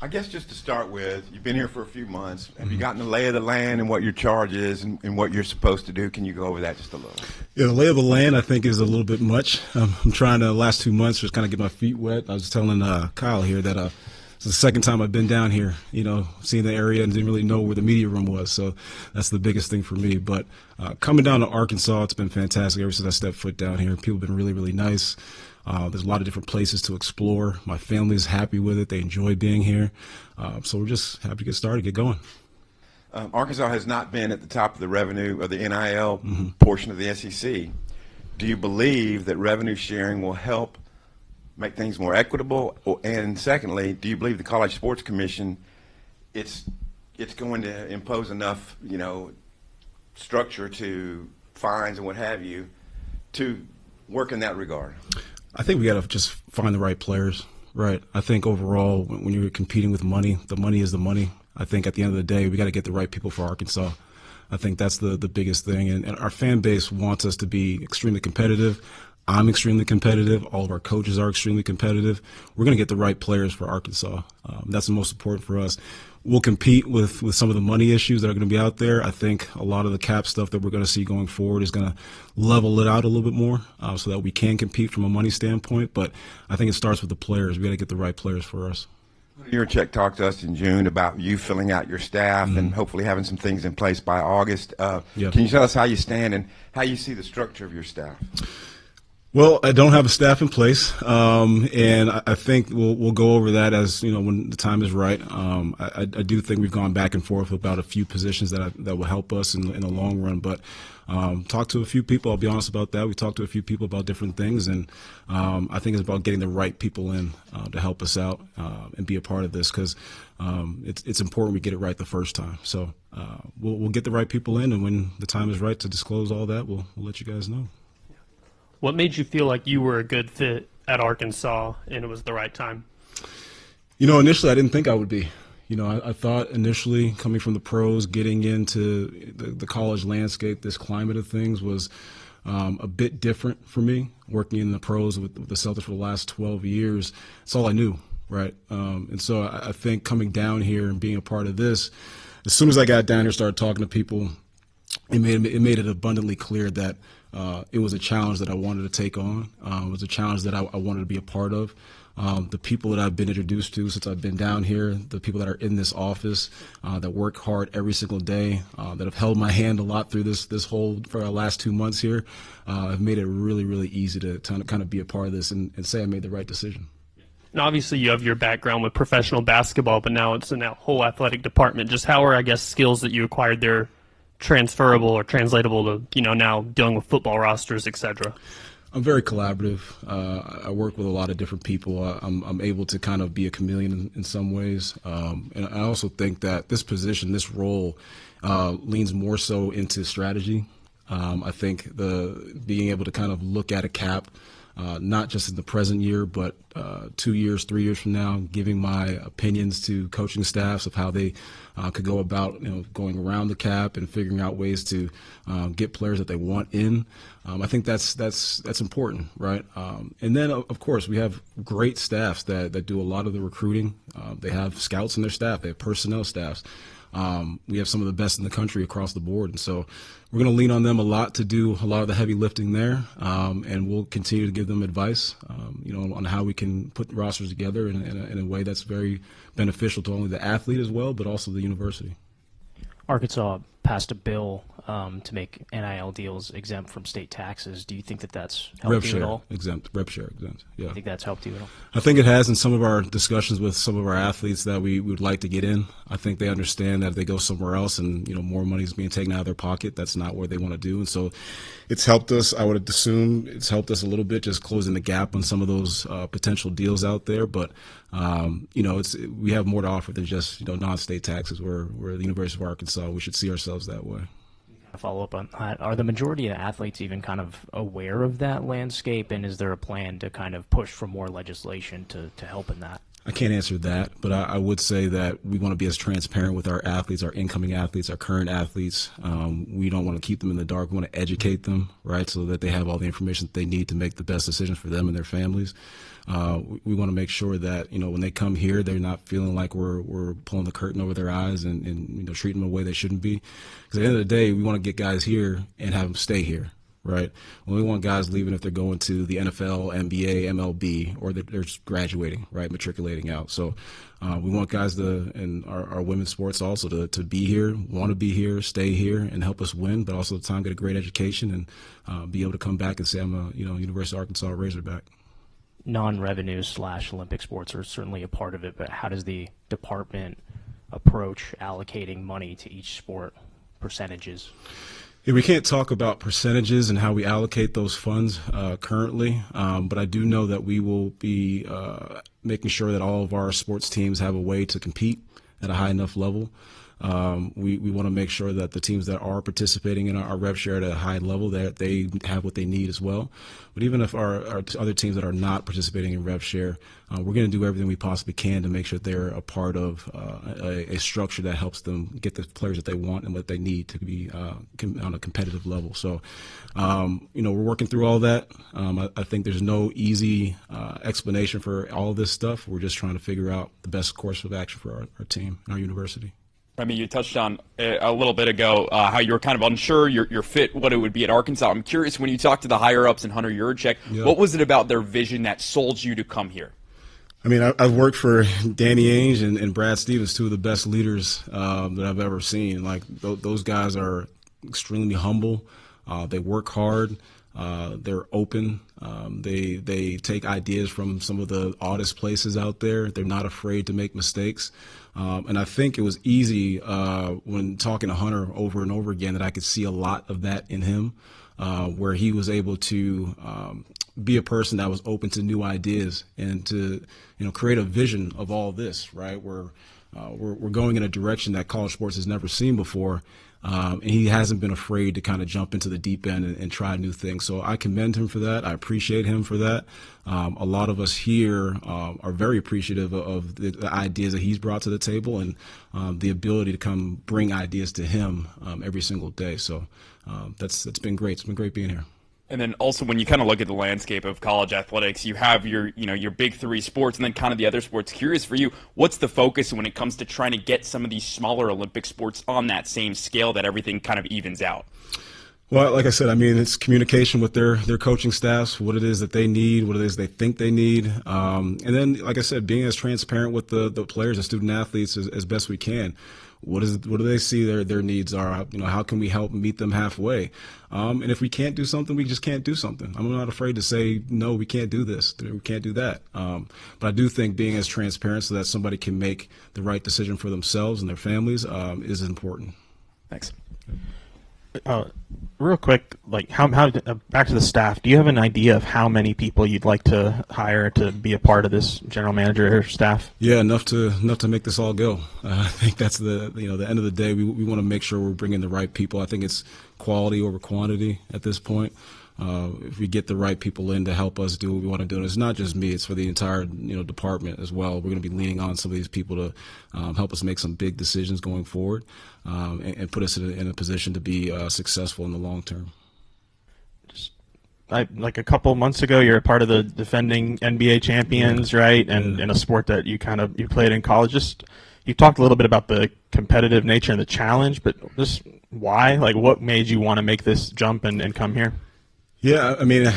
I guess just to start with, you've been here for a few months. Have you gotten the lay of the land and what your charge is and what you're supposed to do? Can you go over that just a little? Yeah, the lay of the land, I think, is a little bit much. I'm trying to, the last 2 months, just kind of get my feet wet. I was telling Kyle here that it's the second time I've been down here, seeing the area and didn't really know where the media room was. So that's the biggest thing for me. But coming down to Arkansas, it's been fantastic ever since I stepped foot down here. People have been really, really nice. There's a lot of different places to explore. My family is happy with it. They enjoy being here. So we're just happy to get started, get going. Arkansas has not been at the top of the revenue of the NIL portion of the SEC. Do you believe that revenue sharing will help make things more equitable? And secondly, do you believe the College Sports Commission, it's going to impose enough, structure to fines and what have you to work in that regard? I think we got to just find the right players, right? I think overall, when you're competing with money, the money is the money. I think at the end of the day, we got to get the right people for Arkansas. I think that's the biggest thing. And our fan base wants us to be extremely competitive. I'm extremely competitive. All of our coaches are extremely competitive. We're going to get the right players for Arkansas. That's the most important for us. We'll compete with some of the money issues that are going to be out there. I think a lot of the cap stuff that we're going to see going forward is going to level it out a little bit more so that we can compete from a money standpoint. But I think it starts with the players. We got to get the right players for us. Yurchek talked to us in June about you filling out your staff and hopefully having some things in place by August. Can you tell us how you stand and how you see the structure of your staff? Well, I don't have a staff in place, and I think we'll go over that as when the time is right. I do think we've gone back and forth about a few positions that will help us in the long run. But talked to a few people. I'll be honest about that. We talked to a few people about different things, and I think it's about getting the right people in to help us out and be a part of this because it's important we get it right the first time. So we'll get the right people in, and when the time is right to disclose all that, we'll let you guys know. What made you feel like you were a good fit at Arkansas and it was the right time? Initially I didn't think I would be. I thought initially coming from the pros, getting into the college landscape, this climate of things was a bit different for me. Working in the pros with the Celtics for the last 12 years, it's all I knew, right? And so I think coming down here and being a part of this, as soon as I got down here, started talking to people, it made it abundantly clear that it was a challenge that I wanted to take on. It was a challenge that I wanted to be a part of. The people that I've been introduced to since I've been down here, the people that are in this office, that work hard every single day, that have held my hand a lot through this whole for our last 2 months here, have made it really, really easy to kind of be a part of this and say I made the right decision. And obviously you have your background with professional basketball, but now it's in that whole athletic department. Just how are, skills that you acquired there transferable or translatable to, now dealing with football rosters, etc.? I'm very collaborative. I work with a lot of different people. I'm able to kind of be a chameleon in some ways. And I also think that this position, this role, leans more so into strategy. I think being able to kind of look at a cap, not just in the present year, but 2 years, 3 years from now, giving my opinions to coaching staffs of how they could go about, going around the cap and figuring out ways to get players that they want in. I think that's important, right? And then, of course, we have great staffs that do a lot of the recruiting. They have scouts in their staff. They have personnel staffs. We have some of the best in the country across the board. And so we're going to lean on them a lot to do a lot of the heavy lifting there. And we'll continue to give them advice, on how we can put rosters together in a way that's very beneficial to only the athlete as well, but also the university. Arkansas passed a bill to make NIL deals exempt from state taxes. Do you think that that's helped you at all? Rev share exempt, yeah. I think that's helped you at all? I think it has in some of our discussions with some of our athletes that we would like to get in. I think they understand that if they go somewhere else and, more money is being taken out of their pocket, that's not what they want to do. And so it's helped us. I would assume it's helped us a little bit, just closing the gap on some of those potential deals out there. But, we have more to offer than just, non-state taxes. We're the University of Arkansas. We should see ourselves that way. Follow up on that. Are the majority of athletes even kind of aware of that landscape, and is there a plan to kind of push for more legislation to help in that? I can't answer that, but I would say that we want to be as transparent with our athletes, our incoming athletes, our current athletes. We don't want to keep them in the dark. We want to educate them, right, so that they have all the information that they need to make the best decisions for them and their families. We want to make sure that, when they come here, they're not feeling like we're pulling the curtain over their eyes and treating them the way they shouldn't be. Because at the end of the day, we want to get guys here and have them stay here. Right. Well, we want guys leaving if they're going to the NFL, NBA, MLB, or they're just graduating, right, matriculating out. So we want guys in our women's sports also to be here, want to be here, stay here, and help us win, but also at the time get a great education and be able to come back and say I'm a University of Arkansas Razorback. Non-revenue / Olympic sports are certainly a part of it, but how does the department approach allocating money to each sport, percentages? Yeah, we can't talk about percentages and how we allocate those funds currently, but I do know that we will be making sure that all of our sports teams have a way to compete at a high enough level. We want to make sure that the teams that are participating in our rev share at a high level, that they have what they need as well. But even if our other teams that are not participating in rev share, we're going to do everything we possibly can to make sure they're a part of a structure that helps them get the players that they want and what they need to be on a competitive level. So, we're working through all that. I think there's no easy explanation for all of this stuff. We're just trying to figure out the best course of action for our team and our university. I mean, you touched on a little bit ago how you were kind of unsure your fit, what it would be at Arkansas. I'm curious, when you talked to the higher-ups and Hunter Yurachek, What was it about their vision that sold you to come here? I mean, I've worked for Danny Ainge and Brad Stevens, two of the best leaders that I've ever seen. Like, those guys are extremely humble. They work hard. They're open. They take ideas from some of the oddest places out there. They're not afraid to make mistakes. And I think it was easy when talking to Hunter over and over again that I could see a lot of that in him, where he was able to be a person that was open to new ideas and to create a vision of all this, right? We're going in a direction that college sports has never seen before. And he hasn't been afraid to kind of jump into the deep end and try new things. So I commend him for that. I appreciate him for that. A lot of us here are very appreciative of the ideas that he's brought to the table and the ability to come bring ideas to him every single day. So it's been great. It's been great being here. And then also, when you kind of look at the landscape of college athletics, you have your big three sports and then kind of the other sports. Curious for you, what's the focus when it comes to trying to get some of these smaller Olympic sports on that same scale that everything kind of evens out? Well, like I said, I mean, it's communication with their coaching staffs, what it is that they need, what it is they think they need. And then, like I said, being as transparent with the players and student athletes as best we can. What do they see their needs are? How can we help meet them halfway? And if we can't do something, we just can't do something. I'm not afraid to say, no, we can't do this. We can't do that. But I do think being as transparent so that somebody can make the right decision for themselves and their families is important. Thanks. Real quick, like how back to the staff. Do you have an idea of how many people you'd like to hire to be a part of this general manager staff? Yeah, enough to make this all go. I think that's the end of the day. We want to make sure we're bringing the right people. I think it's quality over quantity at this point. If we get the right people in to help us do what we want to do, and it's not just me; it's for the entire department as well. We're going to be leaning on some of these people to help us make some big decisions going forward, and put us in a position to be successful in the long term. Like a couple months ago, you're a part of the defending NBA champions, right? And in a sport that you played in college. Just you talked a little bit about the competitive nature and the challenge, but just why? Like, what made you want to make this jump and come here? Yeah, I mean,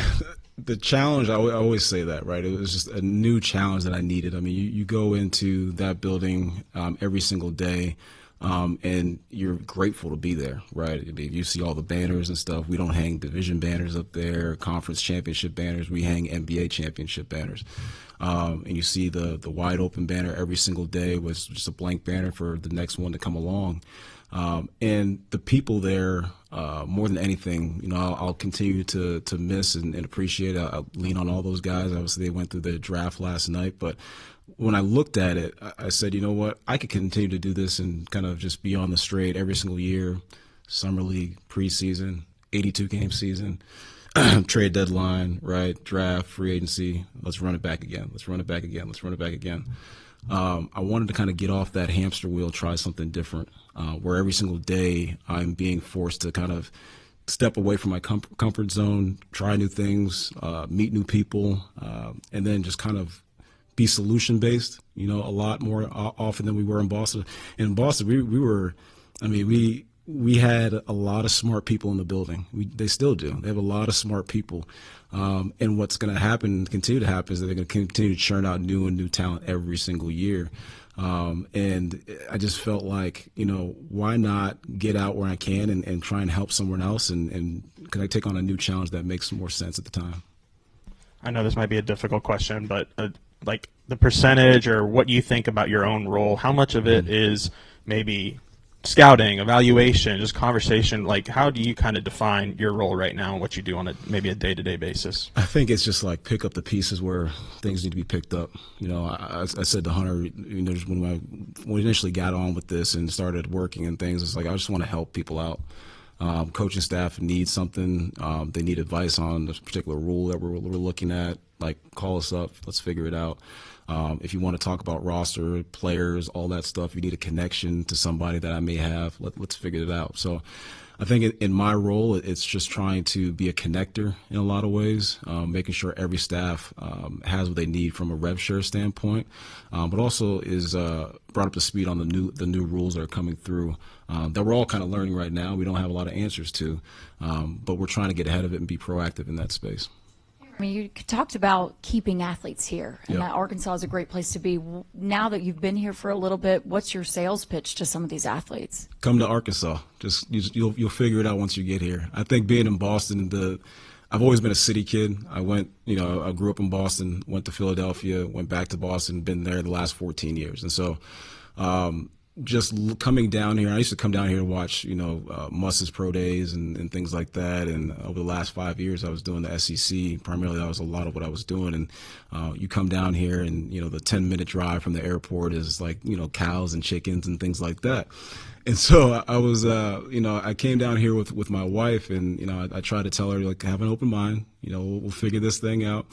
the challenge, I always say that, right? It was just a new challenge that I needed. I mean, you go into that building every single day, and you're grateful to be there, right? I mean, you see all the banners and stuff. We don't hang division banners up there, conference championship banners. We hang NBA championship banners. And you see the wide open banner every single day with just a blank banner for the next one to come along. And the people there, more than anything, I'll continue to miss and appreciate. I'll lean on all those guys. Obviously, they went through the draft last night, but when I looked at it, I said, you know what, I could continue to do this and kind of just be on the straight every single year, summer league, preseason, 82-game season, trade deadline, right, draft, free agency. Let's run it back again. Let's run it back again. Let's run it back again. I wanted to kind of get off that hamster wheel, try something different, where every single day I'm being forced to kind of step away from my comfort zone, try new things, meet new people, and then just kind of be solution based, a lot more often than we were in Boston. In Boston, we had a lot of smart people in the building. They still do. They have a lot of smart people. And what's going to happen, continue to happen, is that they're going to continue to churn out new talent every single year. And I just felt like, why not get out where I can and try and help someone else, and can I take on a new challenge that makes more sense at the time? I know this might be a difficult question, but like the percentage or what you think about your own role, how much of it is maybe scouting, evaluation, just conversation? Like, how do you kind of define your role right now and what you do on maybe a day-to-day basis? I think it's just like pick up the pieces where things need to be picked up. I said to Hunter, just when we initially got on with this and started working and things, it's like I just want to help people out. Coaching staff needs something. They need advice on this particular rule that we're looking at. Like, call us up. Let's figure it out. If you want to talk about roster, players, all that stuff, you need a connection to somebody that I may have. Let's figure it out. So I think in my role, it's just trying to be a connector in a lot of ways, making sure every staff has what they need from a rev share standpoint, but also is brought up to speed on the new rules that are coming through that we're all kind of learning right now. We don't have a lot of answers to, but we're trying to get ahead of it and be proactive in that space. You talked about keeping athletes here, and Yep. that Arkansas is a great place to be. Now that you've been here for a little bit, what's your sales pitch to some of these athletes? Come to Arkansas. You'll figure it out once you get here. I think being in Boston, I've always been a city kid. I grew up in Boston, went to Philadelphia, went back to Boston, been there the last 14 years. And so coming down here, I used to come down here to watch, Muss's pro days and things like that. And over the last 5 years, I was doing the SEC. Primarily, that was a lot of what I was doing. And you come down here and, the 10-minute drive from the airport is like, cows and chickens and things like that. And so I was, I came down here with my wife, and, I tried to tell her, like, have an open mind, we'll figure this thing out.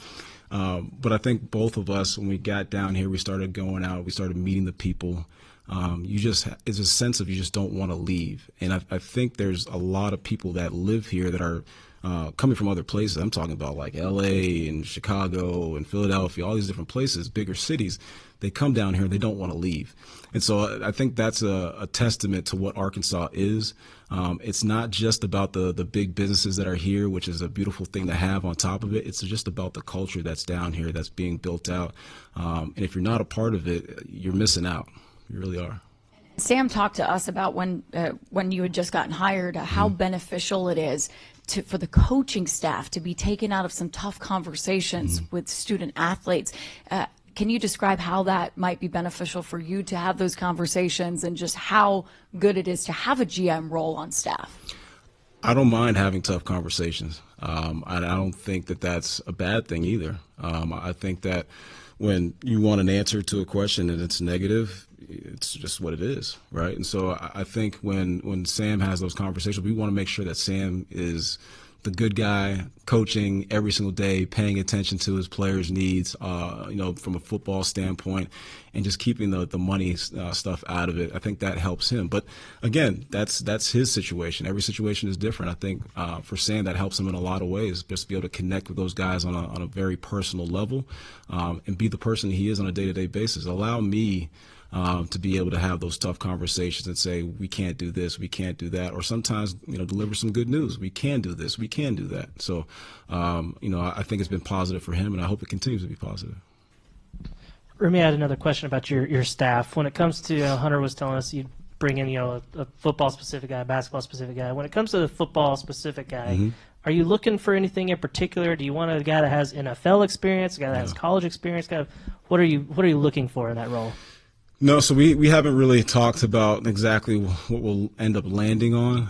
But I think both of us, when we got down here, we started going out, we started meeting the people. It's a sense of you just don't want to leave. And I think there's a lot of people that live here that are coming from other places. I'm talking about like LA and Chicago and Philadelphia, all these different places, bigger cities. They come down here and they don't want to leave. And so I think that's a testament to what Arkansas is. It's not just about the big businesses that are here, which is a beautiful thing to have on top of it. It's just about the culture that's down here that's being built out. And if you're not a part of it, you're missing out. You really are. Sam talked to us about when you had just gotten hired, how beneficial it is for the coaching staff to be taken out of some tough conversations with student athletes. Can you describe how that might be beneficial for you to have those conversations, and just how good it is to have a GM role on staff? I don't mind having tough conversations. I don't think that that's a bad thing either. I think that when you want an answer to a question and it's negative, it's just what it is, right? And so I think when Sam has those conversations, we want to make sure that Sam is the good guy, coaching every single day, paying attention to his players' needs, from a football standpoint, and just keeping the money stuff out of it. I think that helps him. But again, that's his situation. Every situation is different. I think for Sam, that helps him in a lot of ways, just to be able to connect with those guys on a very personal level, and be the person he is on a day-to-day basis. Allow me to be able to have those tough conversations and say, we can't do this, we can't do that, or sometimes, deliver some good news. We can do this, we can do that. So, I think it's been positive for him, and I hope it continues to be positive. Remy, I had another question about your staff. When it comes to, Hunter was telling us you bring in, a football-specific guy, a basketball-specific guy. When it comes to the football-specific guy, are you looking for anything in particular? Do you want a guy that has NFL experience, a guy that has college experience? What are you looking for in that role? No, so we haven't really talked about exactly what we'll end up landing on.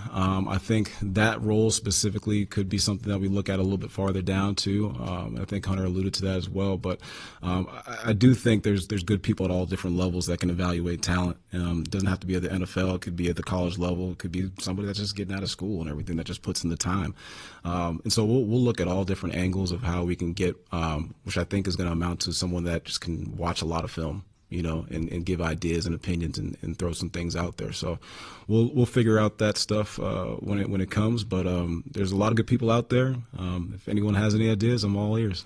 I think that role specifically could be something that we look at a little bit farther down too. I think Hunter alluded to that as well. But I do think there's good people at all different levels that can evaluate talent. It doesn't have to be at the NFL. It could be at the college level. It could be somebody that's just getting out of school and everything, that just puts in the time. And so we'll look at all different angles of how we can get, which I think is going to amount to someone that just can watch a lot of film. and give ideas and opinions and throw some things out there. So we'll figure out that stuff when it comes. But there's a lot of good people out there. If anyone has any ideas, I'm all ears.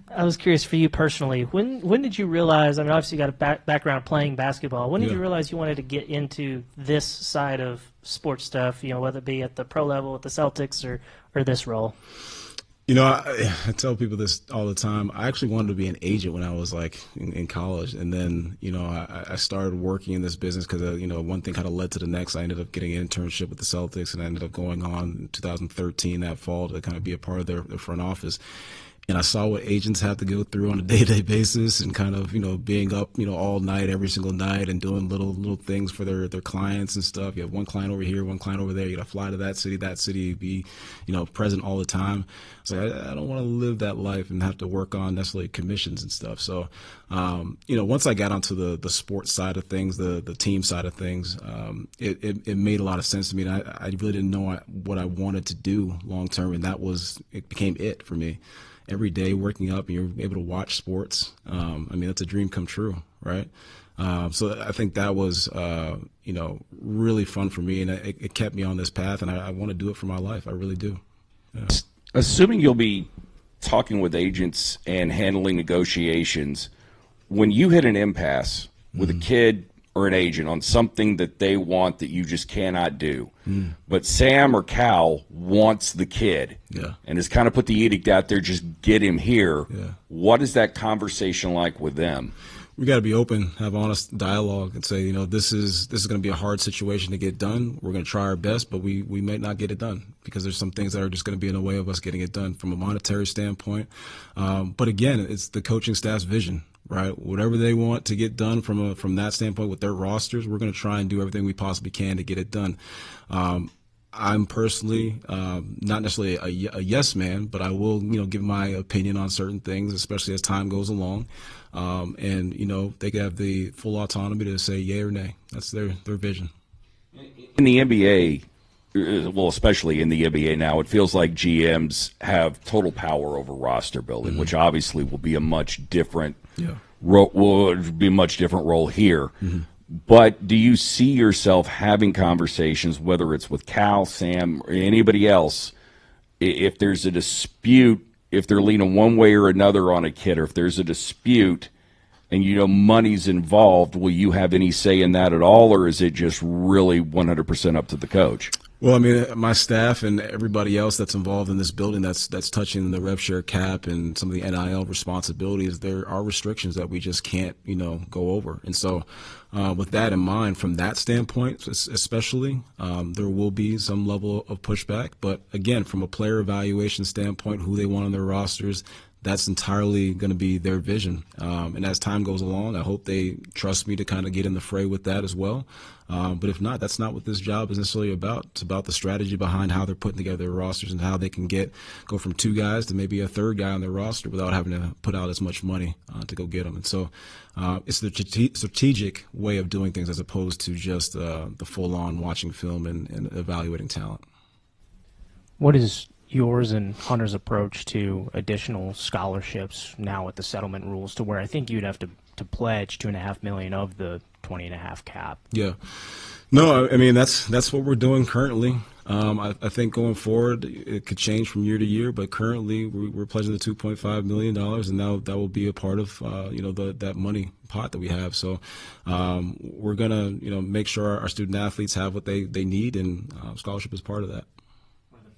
I was curious for you personally. When did you realize? I mean, obviously you got a background playing basketball. When did you realize you wanted to get into this side of sports stuff? Whether it be at the pro level at the Celtics or this role. I tell people this all the time. I actually wanted to be an agent when I was in college, and then I started working in this business because one thing kind of led to the next. I ended up getting an internship with the Celtics, and I ended up going on in 2013 that fall to kind of be a part of their front office. And I saw what agents have to go through on a day-to-day basis, and kind of being up all night every single night and doing little things for their clients and stuff. You have one client over here, one client over there. You got to fly to that city, be present all the time. So I don't want to live that life and have to work on necessarily commissions and stuff. So once I got onto the sports side of things, the team side of things, it made a lot of sense to me. And I really didn't know what I wanted to do long term, and it became it for me. Every day waking up and you're able to watch sports. That's a dream come true, right? So I think that was, really fun for me, and it kept me on this path, and I want to do it for my life. I really do. Yeah. Assuming you'll be talking with agents and handling negotiations, when you hit an impasse with a kid or an agent on something that they want that you just cannot do, but Sam or Cal wants the kid and has kind of put the edict out there, just get him here. What is that conversation like with them? We got to be open, have honest dialogue, and say, this is going to be a hard situation to get done. We're going to try our best, but we may not get it done because there's some things that are just going to be in the way of us getting it done from a monetary standpoint. But again, it's the coaching staff's vision. Right, whatever they want to get done from that standpoint with their rosters, we're going to try and do everything we possibly can to get it done. I'm personally not necessarily a yes man, but I will give my opinion on certain things, especially as time goes along. And they can have the full autonomy to say yay or nay. That's their vision. In the NBA, well, especially in the NBA now, it feels like GMs have total power over roster building, which obviously will be a much different role here. But do you see yourself having conversations, whether it's with Cal, Sam, or anybody else, if there's a dispute, if they're leaning one way or another on a kid, or if there's a dispute and money's involved, will you have any say in that at all, or is it just really 100% up to the coach? Well, my staff and everybody else that's involved in this building that's touching the rev share cap and some of the NIL responsibilities, there are restrictions that we just can't, go over. And so with that in mind, from that standpoint especially, there will be some level of pushback. But again, from a player evaluation standpoint, who they want on their rosters, that's entirely going to be their vision. And as time goes along, I hope they trust me to kind of get in the fray with that as well. But if not, that's not what this job is necessarily about. It's about the strategy behind how they're putting together their rosters and how they can go from two guys to maybe a third guy on their roster without having to put out as much money to go get them. And so it's the strategic way of doing things as opposed to just the full-on watching film and evaluating talent. What is yours and Hunter's approach to additional scholarships now with the settlement rules, to where I think you'd have to pledge $2.5 million of the $20.5 cap? Yeah. No, that's what we're doing currently. I think going forward it could change from year to year, but currently we're pledging the $2.5 million, and now that will be a part of that money pot that we have. So we're gonna make sure our student athletes have what they need, and scholarship is part of that.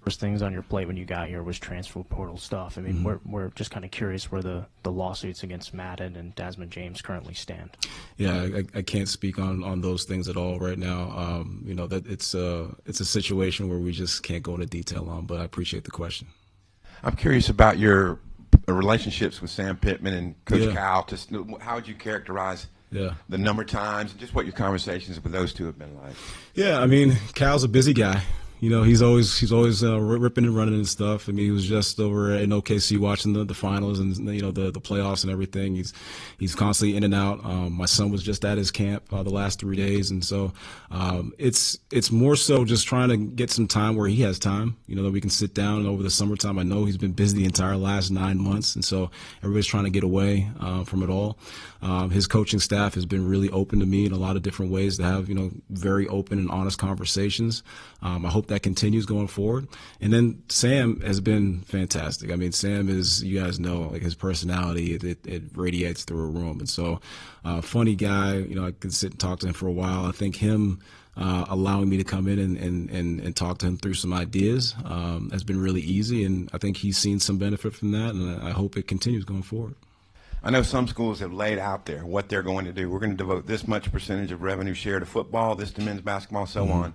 First things on your plate when you got here was transfer portal stuff. We're just kind of curious where the lawsuits against Madden and Desmond James currently stand. Yeah, I can't speak on those things at all right now. That it's a situation where we just can't go into detail on, but I appreciate the question. I'm curious about your relationships with Sam Pittman and Coach Cal. Just how would you characterize the number of times and just what your conversations with those two have been like? Yeah, Cal's a busy guy. he's always ripping and running and stuff. I mean, he was just over in OKC watching the finals and the playoffs and everything. He's constantly in and out. My son was just at his camp the last 3 days, and so it's more so just trying to get some time where he has time. That we can sit down. And over the summertime, I know he's been busy the entire last 9 months, and so everybody's trying to get away from it all. His coaching staff has been really open to me in a lot of different ways to have very open and honest conversations. I hope that continues going forward. And then Sam has been fantastic. I mean, Sam is, you guys know, like his personality, it radiates through a room. And so, funny guy, I could sit and talk to him for a while. I think him allowing me to come in and talk to him through some ideas has been really easy. And I think he's seen some benefit from that. And I hope it continues going forward. I know some schools have laid out there what they're going to do. We're going to devote this much percentage of revenue share to football, this to men's basketball, so on.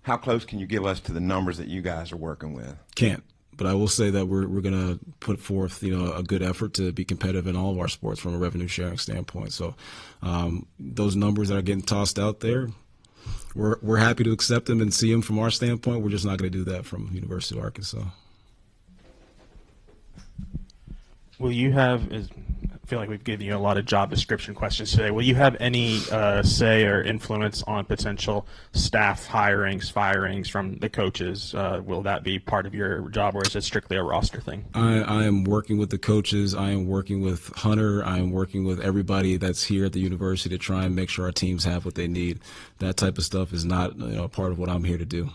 How close can you give us to the numbers that you guys are working with? Can't. But I will say that we're going to put forth, a good effort to be competitive in all of our sports from a revenue sharing standpoint. So those numbers that are getting tossed out there, we're happy to accept them and see them from our standpoint. We're just not going to do that from University of Arkansas. Will you have, I feel like we've given you a lot of job description questions today. Will you have any say or influence on potential staff hirings, firings from the coaches? Will that be part of your job, or is it strictly a roster thing? I am working with the coaches. I am working with Hunter. I am working with everybody that's here at the university to try and make sure our teams have what they need. That type of stuff is not part of what I'm here to do.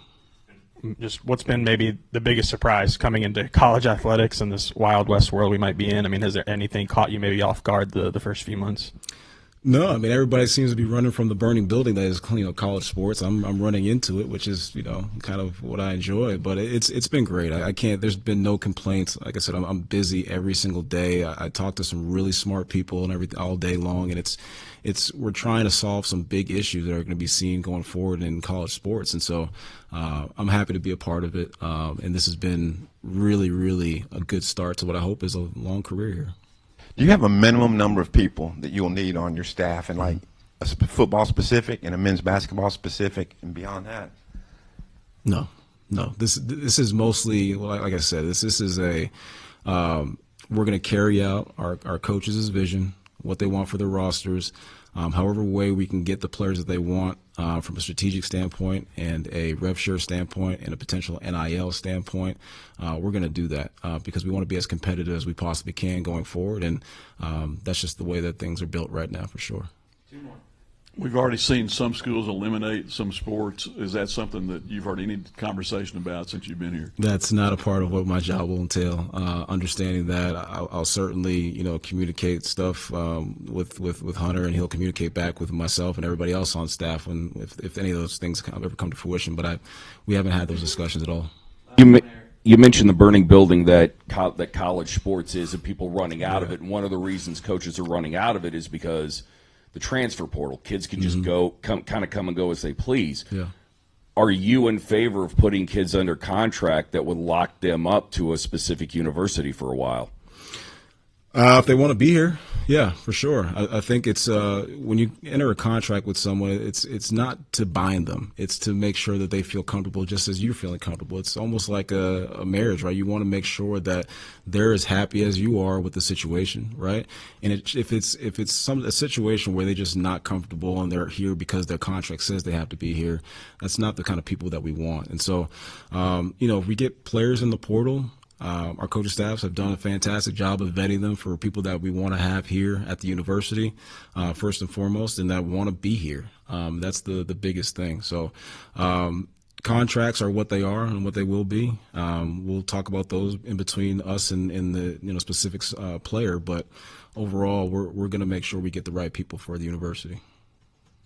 Just what's been maybe the biggest surprise coming into college athletics in this Wild West world we might be in? I mean, has there anything caught you maybe off guard the first few months? No, I mean, everybody seems to be running from the burning building that is, college sports. I'm running into it, which is, kind of what I enjoy. But it's been great. I can't. There's been no complaints. Like I said, I'm busy every single day. I talk to some really smart people and everything all day long, and we're trying to solve some big issues that are going to be seen going forward in college sports. And so I'm happy to be a part of it. And this has been really, really a good start to what I hope is a long career here. Do you have a minimum number of people that you'll need on your staff, and like a football specific and a men's basketball specific and beyond that? No. This is mostly, like I said, this is a we're going to carry out our coaches' vision, what they want for their rosters, however way we can get the players that they want from a strategic standpoint and a rev share standpoint and a potential NIL standpoint. We're going to do that because we want to be as competitive as we possibly can going forward, and that's just the way that things are built right now for sure. We've already seen some schools eliminate some sports. Is that something that you've heard any conversation about since you've been here? That's not a part of what my job will entail. Understanding that, I'll certainly, communicate stuff with Hunter, and he'll communicate back with myself and everybody else on staff if any of those things ever come to fruition. But we haven't had those discussions at all. You mentioned the burning building that college sports is, and people running out of it. And one of the reasons coaches are running out of it is because the transfer portal. Kids can just come and go as they please. Yeah. Are you in favor of putting kids under contract that would lock them up to a specific university for a while? If they want to be here, yeah, for sure. I think it's when you enter a contract with someone, it's not to bind them. It's to make sure that they feel comfortable just as you're feeling comfortable. It's almost like a marriage, right? You want to make sure that they're as happy as you are with the situation, right? And if it's a situation where they're just not comfortable and they're here because their contract says they have to be here, that's not the kind of people that we want. And so, if we get players in the portal, our coaching staffs have done a fantastic job of vetting them for people that we want to have here at the university, first and foremost, and that want to be here. That's the biggest thing. So contracts are what they are and what they will be. We'll talk about those in between us and the specific player, but overall, we're going to make sure we get the right people for the university.